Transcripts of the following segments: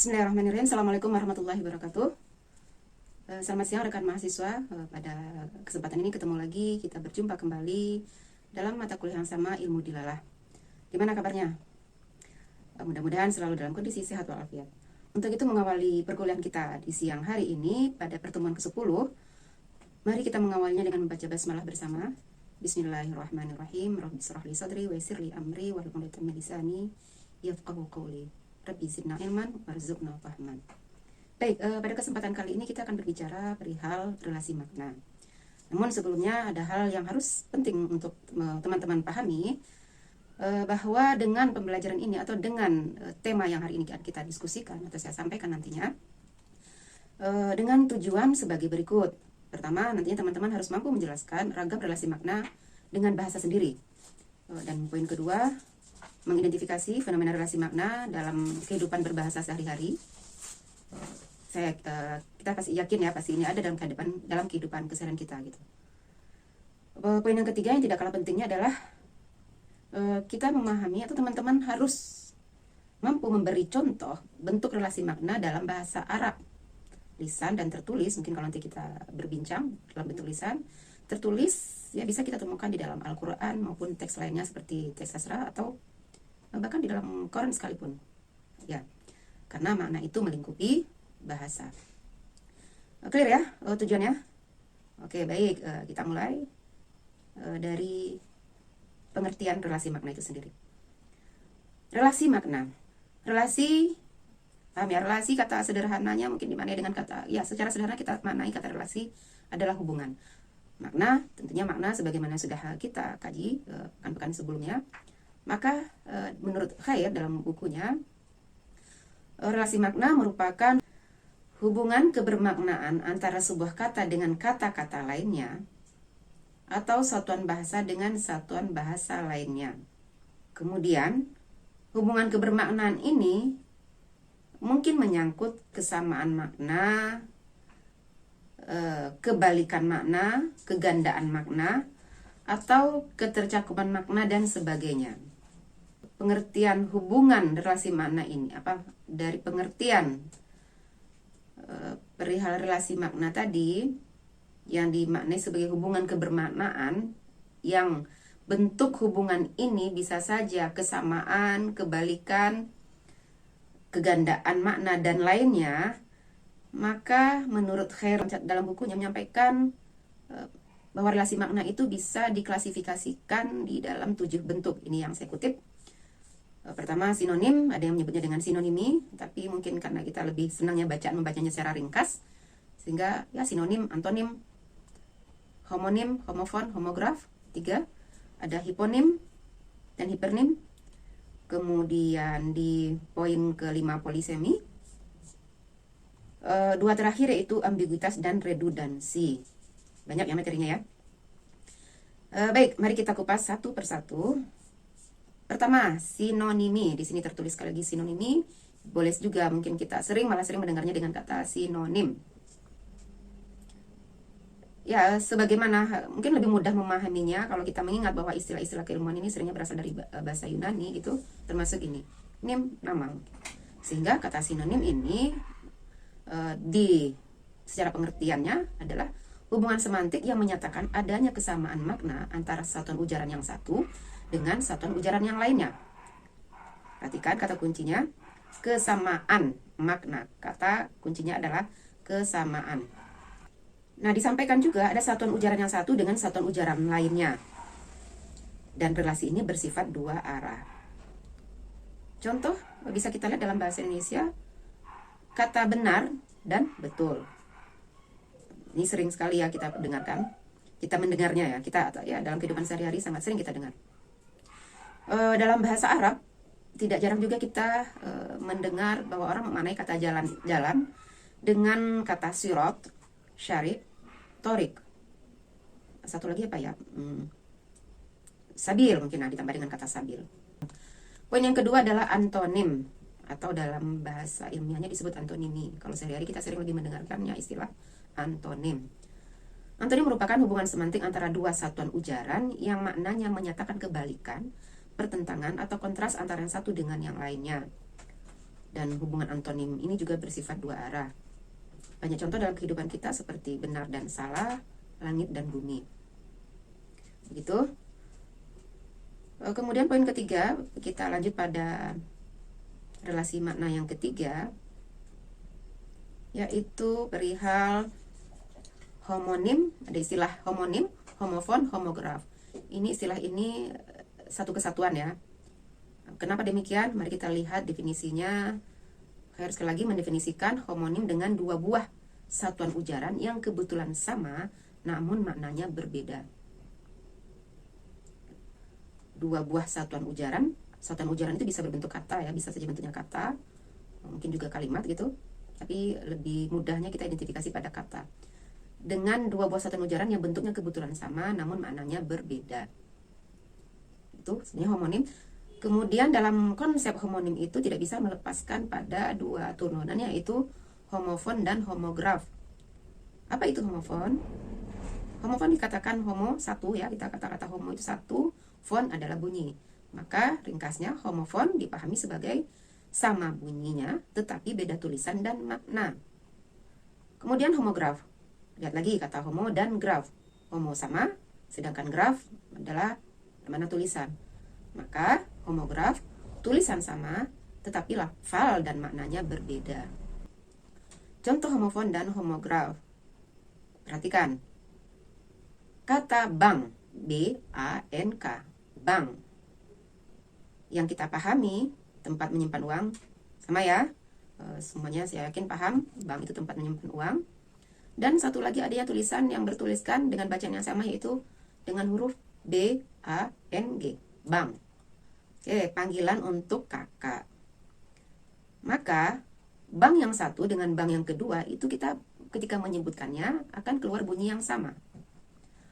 Bismillahirrahmanirrahim. Assalamualaikum warahmatullahi wabarakatuh. Selamat siang rekan mahasiswa. Pada kesempatan ini ketemu lagi, kita berjumpa kembali dalam mata kuliah yang sama, ilmu dilalah. Gimana kabarnya? Mudah-mudahan selalu dalam kondisi sehat walafiat. Untuk itu mengawali perkuliahan kita di siang hari ini pada pertemuan ke-10, mari kita mengawalnya dengan membaca basmalah bersama. Bismillahirrahmanirrahim. Rabbi shrah li sadri wa yassir li amri wahlul 'uqdatam min lisani yafqahu qawli. Rabbi zidna ilman warzuqna fahman. Baik, pada kesempatan kali ini kita akan berbicara perihal relasi makna. Namun sebelumnya ada hal yang harus penting untuk teman-teman pahami, bahwa dengan pembelajaran ini atau dengan tema yang hari ini kita diskusikan atau saya sampaikan nantinya, dengan tujuan sebagai berikut. Pertama, nantinya teman-teman harus mampu menjelaskan ragam relasi makna dengan bahasa sendiri. Dan poin kedua, mengidentifikasi fenomena relasi makna dalam kehidupan berbahasa sehari-hari. Kita pasti yakin ya, pasti ini ada dalam kehidupan keseharian kita gitu. Poin yang ketiga yang tidak kalah pentingnya adalah kita memahami atau teman-teman harus mampu memberi contoh bentuk relasi makna dalam bahasa Arab, lisan dan tertulis. Mungkin kalau nanti kita berbincang dalam bentuk lisan, tertulis ya bisa kita temukan di dalam Al-Quran maupun teks lainnya seperti teks sastra atau bahkan di dalam Quran sekalipun ya, karena makna itu melingkupi bahasa. Clear ya tujuannya? Oke, baik, kita mulai dari pengertian relasi makna itu sendiri. Relasi makna, relasi, paham ya, relasi kata sederhananya mungkin dimaknai dengan kata, ya secara sederhana kita maknai kata relasi adalah hubungan. Makna, tentunya makna sebagaimana sudah kita kaji pekan-pekan sebelumnya. Maka menurut Khair dalam bukunya, relasi makna merupakan hubungan kebermaknaan antara sebuah kata dengan kata-kata lainnya atau satuan bahasa dengan satuan bahasa lainnya. Kemudian, hubungan kebermaknaan ini mungkin menyangkut kesamaan makna, kebalikan makna, kegandaan makna, atau ketercakupan makna dan sebagainya. Pengertian hubungan relasi makna ini dari pengertian perihal relasi makna tadi yang dimaknai sebagai hubungan kebermaknaan, yang bentuk hubungan ini bisa saja kesamaan, kebalikan, kegandaan makna dan lainnya. Maka menurut Khair dalam bukunya menyampaikan bahwa relasi makna itu bisa diklasifikasikan di dalam 7 bentuk. Ini yang saya kutip. Pertama, sinonim, ada yang menyebutnya dengan sinonimi, tapi mungkin karena kita lebih senangnya membacanya secara ringkas, sehingga ya sinonim, antonim, homonim, homofon, homograf. 3, ada hiponim dan hipernim. Kemudian di poin ke-5 polisemi. 2 terakhir yaitu ambiguitas dan redundansi. Banyak ya materinya ya. Baik, mari kita kupas satu persatu. Pertama, sinonimi. Di sini tertulis sekali lagi sinonimi. Boleh juga mungkin kita malah sering mendengarnya dengan kata sinonim. Ya, sebagaimana mungkin lebih mudah memahaminya kalau kita mengingat bahwa istilah-istilah keilmuan ini seringnya berasal dari bahasa Yunani gitu, termasuk ini, nim, nama. Sehingga kata sinonim ini secara pengertiannya adalah hubungan semantik yang menyatakan adanya kesamaan makna antara satuan ujaran yang satu dengan satuan ujaran yang lainnya. Perhatikan kata kuncinya, kesamaan makna. Kata kuncinya adalah kesamaan. Nah, disampaikan juga ada satuan ujaran yang satu dengan satuan ujaran lainnya. Dan relasi ini bersifat 2 arah. Contoh, bisa kita lihat dalam bahasa Indonesia, kata benar dan betul. Ini sering sekali ya kita dengarkan. Kita mendengarnya ya, dalam kehidupan sehari-hari sangat sering kita dengar. Dalam bahasa Arab, tidak jarang juga kita mendengar bahwa orang memaknai kata jalan dengan kata sirat, syarif, torik. Satu lagi apa ya? Sabil mungkin, ditambah dengan kata sabil. Poin yang kedua adalah antonim, atau dalam bahasa ilmiahnya disebut antonimi. Kalau sehari-hari kita sering lebih mendengarkannya istilah antonim. Antonim merupakan hubungan semantik antara 2 satuan ujaran yang maknanya menyatakan kebalikan, pertentangan atau kontras antara yang satu dengan yang lainnya. Dan hubungan antonim ini juga bersifat dua arah. Banyak contoh dalam kehidupan kita seperti benar dan salah, langit dan bumi. Begitu. Kemudian poin ketiga, kita lanjut pada relasi makna yang ketiga, yaitu perihal homonim. Ada istilah homonim, homofon, homograf. Ini istilah ini satu kesatuan ya. Kenapa demikian? Mari kita lihat definisinya. Saya sekali lagi mendefinisikan homonim dengan dua buah satuan ujaran yang kebetulan sama namun maknanya berbeda. Dua buah satuan ujaran itu bisa berbentuk kata ya, bisa saja bentuknya kata, mungkin juga kalimat gitu, tapi lebih mudahnya kita identifikasi pada kata. Dengan dua buah satuan ujaran yang bentuknya kebetulan sama namun maknanya berbeda. Itu sebenarnya homonim. Kemudian dalam konsep homonim itu tidak bisa melepaskan pada dua turunan, yaitu homofon dan homograf. Apa itu homofon? Homofon dikatakan homo satu ya, kita kata-kata homo itu satu, fon adalah bunyi. Maka ringkasnya homofon dipahami sebagai sama bunyinya tetapi beda tulisan dan makna. Kemudian homograf. Lihat lagi kata homo dan graf. Homo sama, sedangkan graf adalah mana tulisan. Maka homograf, tulisan sama, tetapi lafal dan maknanya berbeda. Contoh homofon dan homograf. Perhatikan. Kata bank, B-A-N-K, bank. Yang kita pahami, tempat menyimpan uang, sama ya. Semuanya saya yakin paham, bank itu tempat menyimpan uang. Dan satu lagi ada tulisan yang bertuliskan dengan bacaan yang sama, yaitu dengan huruf B-A-N-G, bank. Oke, panggilan untuk kakak. Maka bank yang satu dengan bank yang kedua itu kita ketika menyebutkannya akan keluar bunyi yang sama.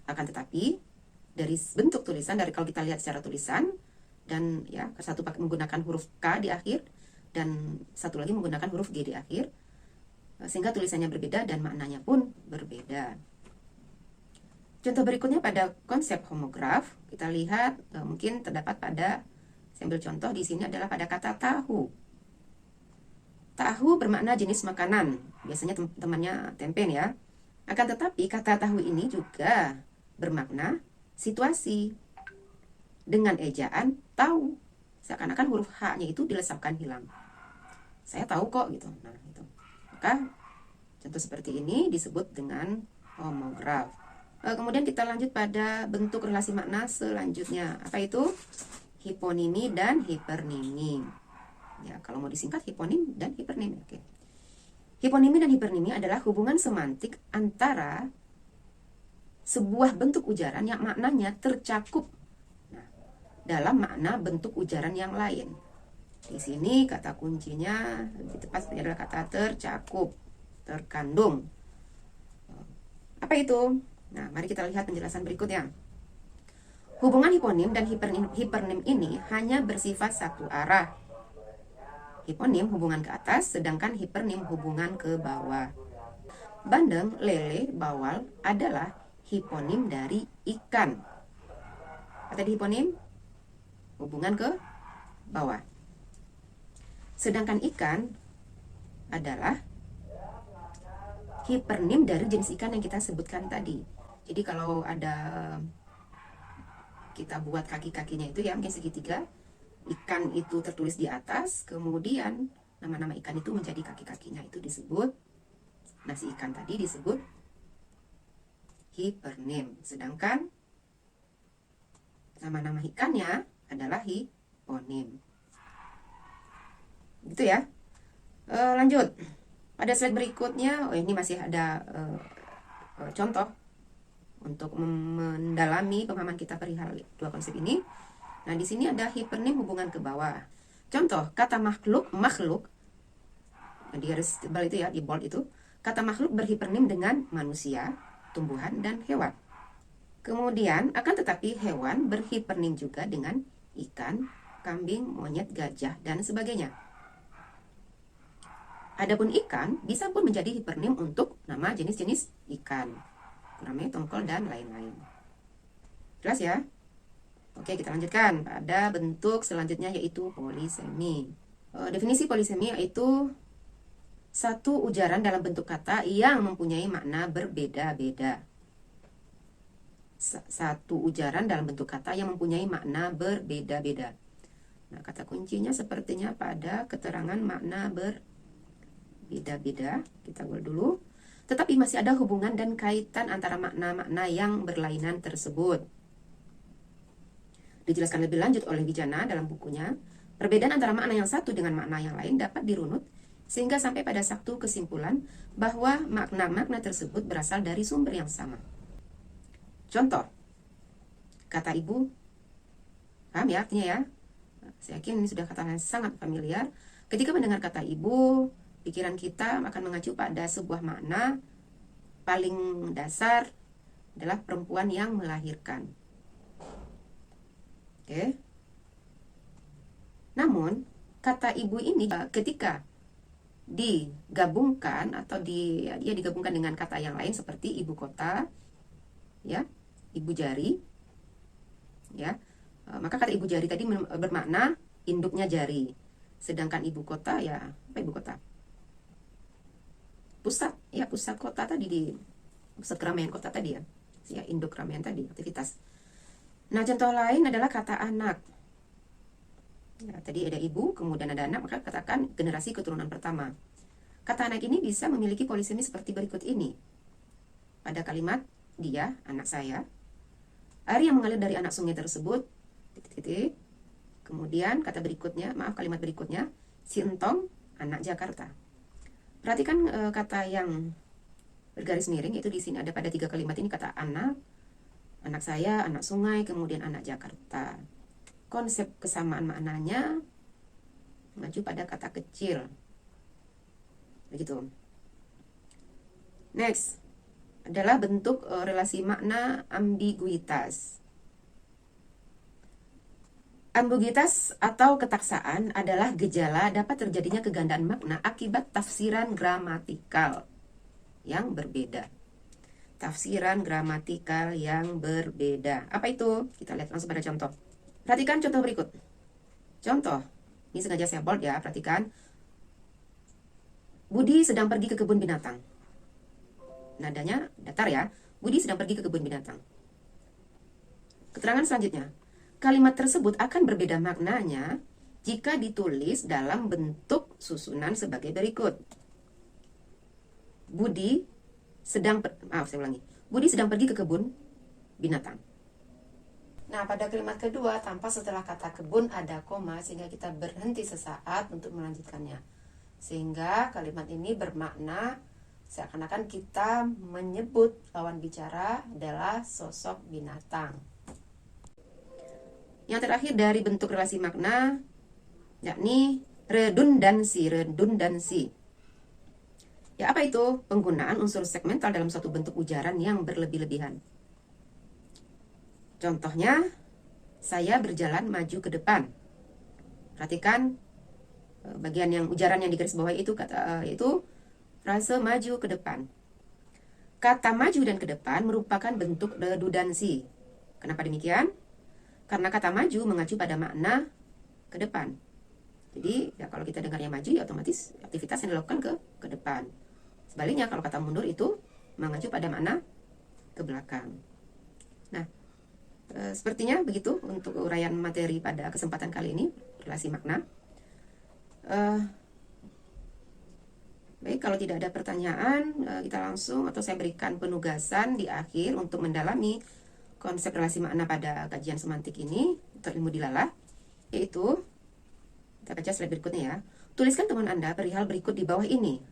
Akan tetapi dari bentuk tulisan, dari kalau kita lihat secara tulisan, dan ya satu menggunakan huruf K di akhir dan satu lagi menggunakan huruf G di akhir, sehingga tulisannya berbeda dan maknanya pun berbeda. Contoh berikutnya pada konsep homograf, kita lihat mungkin terdapat pada, saya ambil contoh di sini adalah pada kata tahu. Tahu bermakna jenis makanan, biasanya temannya tempe ya. Akan tetapi kata tahu ini juga bermakna situasi dengan ejaan tahu. Seakan-akan huruf H-nya itu dilesapkan hilang. Saya tahu kok gitu. Nah, itu. Maka contoh seperti ini disebut dengan homograf. Kemudian kita lanjut pada bentuk relasi makna selanjutnya. Apa itu? Hiponimi dan hipernimi. Ya, kalau mau disingkat hiponim dan hipernimi. Oke. Hiponimi dan hipernimi adalah hubungan semantik antara sebuah bentuk ujaran yang maknanya tercakup dalam makna bentuk ujaran yang lain. Di sini kata kuncinya lebih tepat adalah kata tercakup, terkandung. Apa itu? Nah, mari kita lihat penjelasan berikutnya. Hubungan hiponim dan hipernim ini hanya bersifat satu arah. Hiponim hubungan ke atas, sedangkan hipernim hubungan ke bawah. Bandeng, lele, bawal adalah hiponim dari ikan. Kata di hiponim, hubungan ke bawah. Sedangkan ikan adalah hipernim dari jenis ikan yang kita sebutkan tadi. Jadi kalau ada kita buat kaki-kakinya itu ya mungkin segitiga, ikan itu tertulis di atas, kemudian nama-nama ikan itu menjadi kaki-kakinya, itu disebut, nasi ikan tadi disebut hipernim. Sedangkan nama-nama ikannya adalah hiponim. Gitu ya. Lanjut. Pada slide berikutnya, ini masih ada contoh untuk mendalami pemahaman kita perihal dua konsep ini. Nah, di sini ada hipernim hubungan ke bawah. Contoh, kata makhluk, di garis tebal itu ya, di bold itu, kata makhluk berhipernim dengan manusia, tumbuhan, dan hewan. Kemudian, akan tetapi hewan berhipernim juga dengan ikan, kambing, monyet, gajah, dan sebagainya. Adapun ikan bisa pun menjadi hipernim untuk nama jenis-jenis ikan, namanya tongkol dan lain-lain. Jelas ya? Oke, kita lanjutkan pada bentuk selanjutnya yaitu polisemi. Definisi polisemi yaitu satu ujaran dalam bentuk kata yang mempunyai makna berbeda-beda. Satu ujaran dalam bentuk kata yang mempunyai makna berbeda-beda. Nah, kata kuncinya sepertinya pada keterangan makna berbeda-beda. Kita gol dulu. Tetapi masih ada hubungan dan kaitan antara makna-makna yang berlainan tersebut. Dijelaskan lebih lanjut oleh Wijana dalam bukunya, perbedaan antara makna yang satu dengan makna yang lain dapat dirunut sehingga sampai pada satu kesimpulan bahwa makna-makna tersebut berasal dari sumber yang sama. Contoh, kata ibu, paham ya artinya ya? Saya yakin ini sudah kata yang sangat familiar. Ketika mendengar kata ibu, pikiran kita akan mengacu pada sebuah makna paling dasar adalah perempuan yang melahirkan. Oke. Namun, kata ibu ini ketika digabungkan atau dia digabungkan dengan kata yang lain seperti ibu kota, ya, ibu jari, ya, maka kata ibu jari tadi bermakna induknya jari. Sedangkan ibu kota ya, apa ibu kota? Pusat, ya pusat kota tadi di pusat keramaian kota tadi ya induk keramaian tadi aktivitas. Nah, contoh lain adalah kata anak. Ya, tadi ada ibu, kemudian ada anak, maka katakan generasi keturunan pertama. Kata anak ini bisa memiliki polisemi seperti berikut ini. Pada kalimat dia, anak saya, air yang mengalir dari anak sungai tersebut, titik-titik. Kemudian kata berikutnya, kalimat berikutnya, si entong, anak Jakarta. Perhatikan kata yang bergaris miring, itu di sini ada pada 3 kalimat ini kata anak saya, anak sungai, kemudian anak Jakarta. Konsep kesamaan maknanya mengacu pada kata kecil. Begitu. Next adalah bentuk relasi makna ambiguitas. Ambiguitas atau ketaksaan adalah gejala dapat terjadinya kegandaan makna akibat tafsiran gramatikal yang berbeda. Tafsiran gramatikal yang berbeda. Apa itu? Kita lihat langsung pada contoh. Perhatikan contoh berikut. Contoh, ini sengaja saya bold ya, perhatikan. Budi sedang pergi ke kebun binatang. Nadanya datar ya. Budi sedang pergi ke kebun binatang. Keterangan selanjutnya. Kalimat tersebut akan berbeda maknanya jika ditulis dalam bentuk susunan sebagai berikut. Budi sedang pergi ke kebun binatang. Nah, pada kalimat kedua tanpa setelah kata kebun ada koma sehingga kita berhenti sesaat untuk melanjutkannya. Sehingga kalimat ini bermakna seakan-akan kita menyebut lawan bicara adalah sosok binatang. Yang terakhir dari bentuk relasi makna yakni redundansi. Ya, apa itu? Penggunaan unsur segmental dalam suatu bentuk ujaran yang berlebih-lebihan. Contohnya, saya berjalan maju ke depan. Perhatikan bagian yang ujaran yang di garis bawah itu yaitu frase maju ke depan. Kata maju dan ke depan merupakan bentuk redundansi. Kenapa demikian? Karena kata maju mengacu pada makna ke depan. Jadi, ya kalau kita dengarnya maju, ya otomatis aktivitas yang dilakukan ke depan. Sebaliknya, kalau kata mundur itu mengacu pada makna ke belakang. Nah, sepertinya begitu untuk uraian materi pada kesempatan kali ini, relasi makna. Baik, kalau tidak ada pertanyaan, kita langsung atau saya berikan penugasan di akhir untuk mendalami konsep relasi makna pada kajian semantik ini untuk ilmu dilalah, yaitu kita baca slide berikutnya ya. Tuliskan temuan Anda perihal berikut di bawah ini.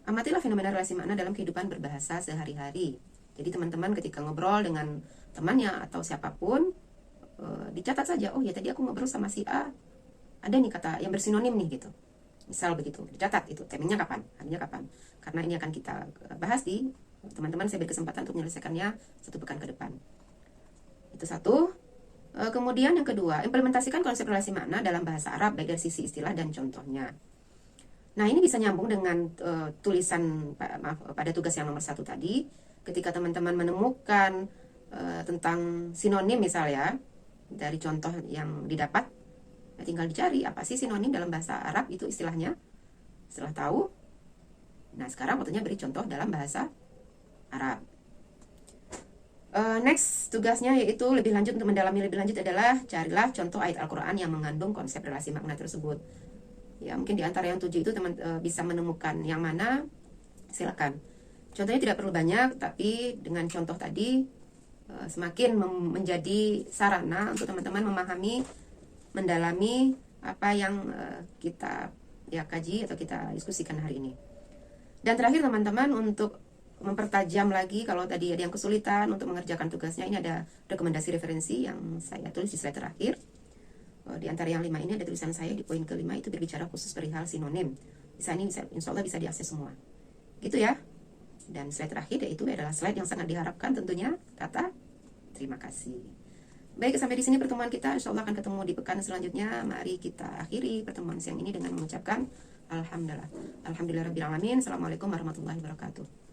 Amatilah fenomena relasi makna dalam kehidupan berbahasa sehari-hari. Jadi teman-teman ketika ngobrol dengan temannya atau siapapun, dicatat saja, oh ya tadi aku ngobrol sama si A, ada nih kata yang bersinonim nih gitu. Misal begitu, dicatat itu, temanya kapan, harinya kapan. Karena ini akan kita bahas di teman-teman, saya beri kesempatan untuk menyelesaikannya 1 pekan ke depan. Itu satu. Kemudian yang kedua, implementasikan konsep relasi makna dalam bahasa Arab baik dari sisi istilah dan contohnya. Nah, ini bisa nyambung dengan tulisan pada tugas yang nomor 1 tadi. Ketika teman-teman menemukan tentang sinonim misalnya dari contoh yang didapat, Nah, tinggal dicari apa sih sinonim dalam bahasa Arab itu istilahnya. Setelah tahu, nah sekarang waktunya beri contoh dalam bahasa Arab. Next tugasnya yaitu lebih lanjut, untuk mendalami lebih lanjut adalah carilah contoh ayat Al-Quran yang mengandung konsep relasi makna tersebut. Ya, mungkin di antara yang 7 itu teman bisa menemukan yang mana, silakan. Contohnya tidak perlu banyak, tapi dengan contoh tadi semakin menjadi sarana untuk teman-teman memahami, mendalami apa yang kita kaji atau kita diskusikan hari ini. Dan terakhir teman-teman, untuk mempertajam lagi kalau tadi ada yang kesulitan untuk mengerjakan tugasnya, ini ada rekomendasi referensi yang saya tulis di slide terakhir. Di antara yang 5 ini ada tulisan saya di poin ke-5, itu berbicara khusus perihal sinonim. Ini insya Allah bisa diakses semua. Gitu ya. Dan slide terakhir yaitu adalah slide yang sangat diharapkan tentunya, kata terima kasih. Baik, sampai di sini pertemuan kita. Insya Allah akan ketemu di pekan selanjutnya. Mari kita akhiri pertemuan siang ini dengan mengucapkan Alhamdulillah. Alhamdulillahirabbil alamin. Assalamualaikum warahmatullahi wabarakatuh.